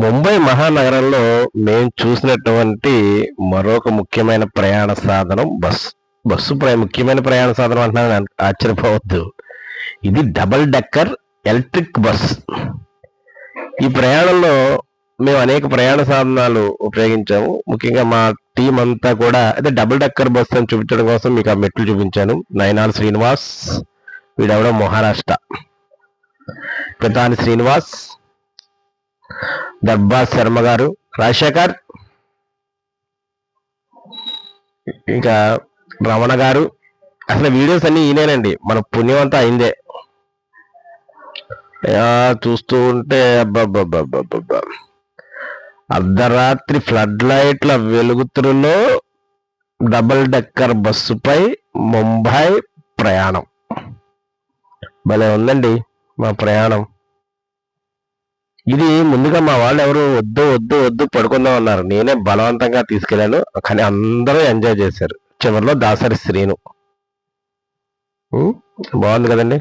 ముంబై మహానగరంలో మేము చూసినటువంటి మరొక ముఖ్యమైన ప్రయాణ సాధనం ముఖ్యమైన ప్రయాణ సాధనం అంటున్నాను, ఆశ్చర్యపోవద్దు. ఇది డబుల్ డెక్కర్ ఎలక్ట్రిక్ బస్. ఈ ప్రయాణంలో మేము అనేక ప్రయాణ సాధనాలు ఉపయోగించాము. ముఖ్యంగా మా టీం అంతా కూడా అదే డబుల్ డెక్కర్ బస్ అని చూపించడం కోసం మీకు ఆ మెట్లు చూపించాను. నయనాల్ శ్రీనివాస్, వీడెవడో మహారాష్ట్ర, ప్రధాని శ్రీనివాస్, దర్బార్ శర్మ గారు, రాజశేఖర్, ఇంకా రమణ గారు. అసలు వీడియోస్ అన్ని ఈయనేనండి, మన పుణ్యం అంతా అయిందే. చూస్తూ ఉంటే అబ్బబ్బబ్బబ్బబ్బా, అర్ధరాత్రి ఫ్లడ్ లైట్ల వెలుగుతురులో డబుల్ డెక్కర్ బస్సుపై ముంబై ప్రయాణం. భలే ఉందండి మా ప్రయాణం. ఇది ముందుగా మా వాళ్ళు ఎవరు వద్దు వద్దు వద్దు పడుకుందాం అన్నారు. నేనే బలవంతంగా తీసుకెళ్ళాను, కానీ అందరూ ఎంజాయ్ చేశారు. చివరిలో దాసరి శ్రీను. బాగుంది కదండి.